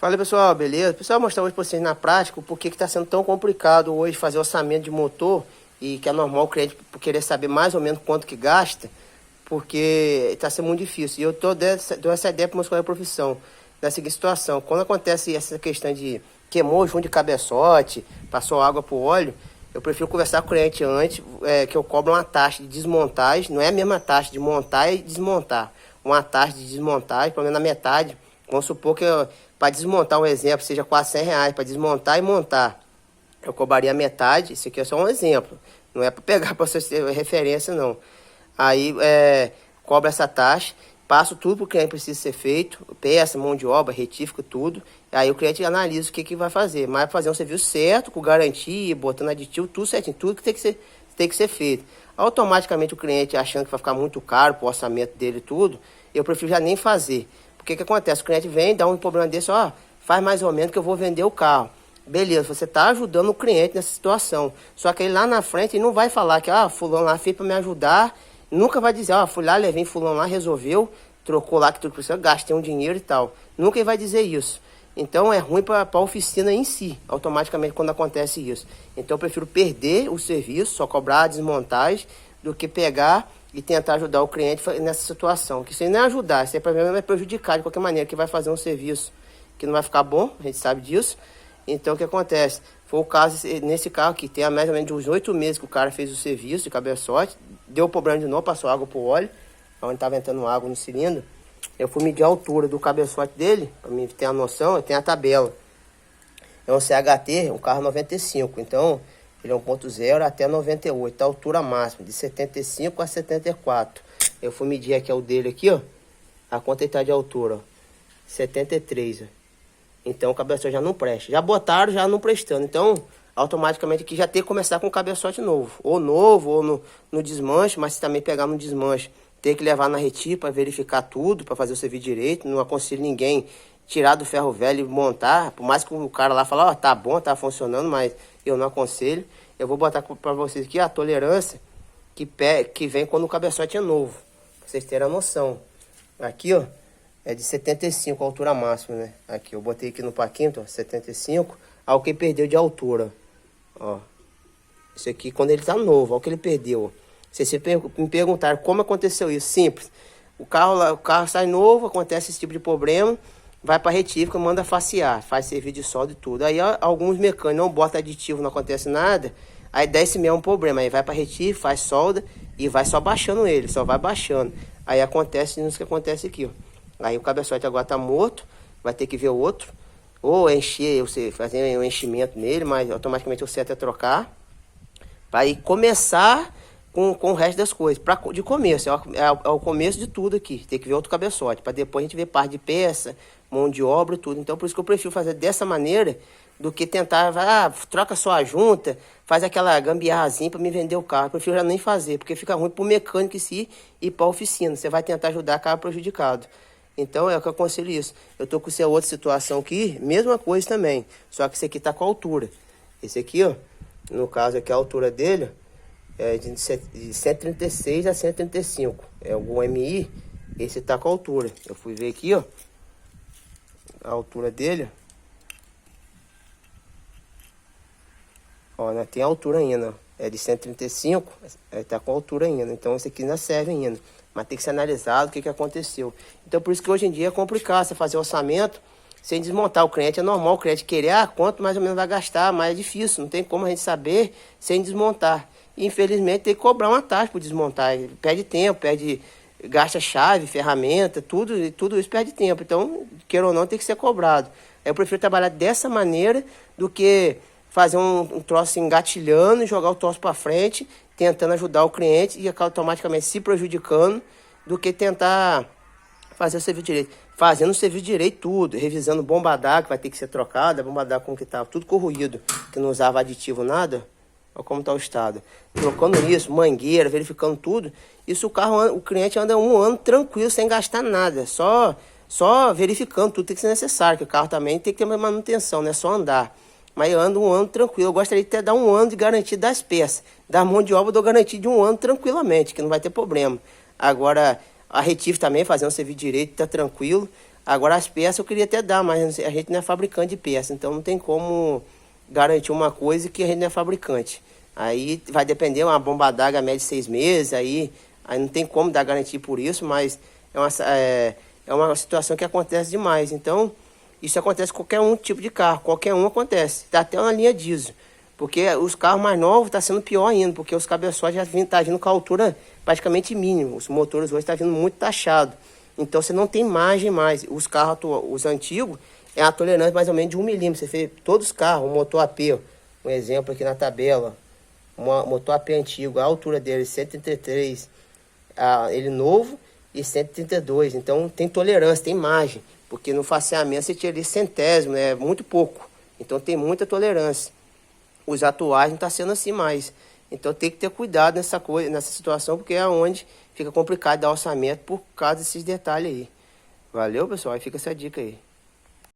Fala pessoal, beleza? Pessoal, vou mostrar hoje para vocês na prática o porquê que está sendo tão complicado hoje fazer orçamento de motor e que é normal o cliente querer saber mais ou menos quanto que gasta, porque está sendo muito difícil. E eu dou essa ideia para meus colegas de profissão, da seguinte situação: quando acontece essa questão de queimou junto de cabeçote, passou água para o óleo, eu prefiro conversar com o cliente antes, que eu cobro uma taxa de desmontagem, não é a mesma taxa de montar e desmontar, uma taxa de desmontagem, pelo menos na metade. Vamos supor que para desmontar um exemplo seja R$400, para desmontar e montar eu cobraria metade. Isso aqui é só um exemplo, não é para pegar para você ter referência não. Aí cobra essa taxa, passo tudo para o cliente precisa ser feito, peça, mão de obra, retífico, tudo. Aí o cliente analisa o que vai fazer, mas fazer um serviço certo, com garantia, botando aditivo, tudo certinho, tudo que tem que ser feito. Automaticamente o cliente achando que vai ficar muito caro para o orçamento dele e tudo, eu prefiro já nem fazer. Porque que acontece? O cliente vem, dá um problema desse, ó, faz mais ou menos que eu vou vender o carro. Beleza, você está ajudando o cliente nessa situação. Só que ele lá na frente ele não vai falar que, fulano lá fez para me ajudar. Nunca vai dizer, fui lá, levei fulano lá, resolveu, trocou lá que tudo precisa, gastei um dinheiro e tal. Nunca ele vai dizer isso. Então é ruim para a oficina em si, automaticamente quando acontece isso. Então eu prefiro perder o serviço, só cobrar a desmontagem, do que pegar e tentar ajudar o cliente nessa situação. Que isso aí não é ajudar, isso aí para mim vai prejudicar de qualquer maneira, que vai fazer um serviço que não vai ficar bom, a gente sabe disso. Então o que acontece? Foi o caso nesse carro aqui, tem mais ou menos uns 8 meses que o cara fez o serviço de cabeçote, deu problema de novo, passou água pro óleo, onde estava entrando água no cilindro. Eu fui medir a altura do cabeçote dele, para mim ter a noção, eu tenho a tabela. É um CHT, um carro 95, então ele é 1.0 até 98, a altura máxima, de 75 a 74. Eu fui medir aqui o dele aqui, ó, a quanto ele tá de altura, ó, 73, ó. Então o cabeçote já não presta. Já botaram, já não prestando. Então, automaticamente aqui já tem que começar com o cabeçote novo. Ou no desmanche, mas se também pegar no desmanche, tem que levar na retífica para verificar tudo, para fazer o serviço direito. Não aconselho ninguém tirar do ferro velho e montar. Por mais que o cara lá fale, tá bom, tá funcionando, mas eu não aconselho. Eu vou botar para vocês aqui a tolerância que vem quando o cabeçote é novo. Pra vocês terem a noção. Aqui, ó, é de 75 a altura máxima, né? Aqui, eu botei aqui no paquinto, ó, 75, ao que perdeu de altura. Ó, isso aqui quando ele tá novo, ó, o que ele perdeu. Vocês me perguntaram como aconteceu isso. Simples. O carro sai novo, acontece esse tipo de problema, vai para retífica, manda facear, faz serviço de solda e tudo. Aí alguns mecânicos não botam aditivo, não acontece nada, aí dá esse mesmo problema. Aí vai para retífica, faz solda e vai só baixando ele, só vai baixando. Aí acontece isso que acontece aqui, ó. Aí o cabeçote agora tá morto, vai ter que ver outro, ou encher, você fazer um enchimento nele, mas automaticamente o certo é trocar, para ir começar com o resto das coisas, de começo, é o começo de tudo aqui, tem que ver outro cabeçote, para depois a gente ver parte de peça, mão de obra e tudo. Então por isso que eu prefiro fazer dessa maneira, do que tentar, troca só a junta, faz aquela gambiarrazinha para me vender o carro. Eu prefiro já nem fazer, porque fica ruim para o mecânico em si e para a oficina, você vai tentar ajudar, acaba prejudicado. Então é o que eu aconselho isso. Eu tô com essa outra situação aqui, mesma coisa também, só que esse aqui tá com a altura. Esse aqui, ó, no caso aqui a altura dele é de 136 a 135. É o MI, esse tá com a altura. Eu fui ver aqui, ó, a altura dele. Ó, não tem altura ainda, ó. É de 135, tá com altura ainda. Então esse aqui ainda serve ainda. Mas tem que ser analisado o que aconteceu. Então por isso que hoje em dia é complicado você fazer orçamento sem desmontar. O cliente é normal, o cliente querer, quanto mais ou menos vai gastar, mas é difícil. Não tem como a gente saber sem desmontar. E, infelizmente tem que cobrar uma taxa por desmontar. Perde tempo, gasta chave, ferramenta, tudo isso perde tempo. Então, queira ou não, tem que ser cobrado. Eu prefiro trabalhar dessa maneira do que fazer um troço engatilhando, jogar o troço para frente, tentando ajudar o cliente e automaticamente se prejudicando, do que tentar fazer o serviço direito. Fazendo o serviço direito tudo, revisando bomba d'água que vai ter que ser trocada, bomba d'água como que estava tudo corroído, que não usava aditivo nada. Olha como está o estado. Trocando isso, mangueira, verificando tudo. Isso o cliente anda um ano tranquilo, sem gastar nada, só verificando tudo tem que ser necessário, que o carro também tem que ter manutenção, não é só andar. Mas eu ando um ano tranquilo. Eu gostaria de ter dar um ano de garantia das peças. Da mão de obra eu dou garantia de um ano tranquilamente, que não vai ter problema. Agora, a retífica também, fazer um serviço direito, tá tranquilo. Agora as peças eu queria até dar, mas a gente não é fabricante de peça, então não tem como garantir uma coisa que a gente não é fabricante. Aí vai depender, uma bomba d'água média de 6 meses, aí não tem como dar garantia por isso, mas é uma situação que acontece demais. Então, isso acontece com qualquer um tipo de carro, qualquer um acontece. Tá até na linha diesel, porque os carros mais novos tá sendo pior ainda, porque os cabeçotes já tá vindo com a altura praticamente mínima. Os motores hoje tá vindo muito taxado. Então você não tem margem mais. Os carros, os antigos, é a tolerância mais ou menos de 1 milímetro. Você vê todos os carros, o motor AP, um exemplo aqui na tabela, motor AP antigo, a altura dele 133, ele novo, e 132. Então tem tolerância, tem margem, porque no faceamento você tira ali centésimo, é muito pouco. Então tem muita tolerância. Os atuais não está sendo assim mais. Então tem que ter cuidado nessa situação, porque é onde fica complicado dar orçamento por causa desses detalhes aí. Valeu, pessoal? Aí fica essa dica aí.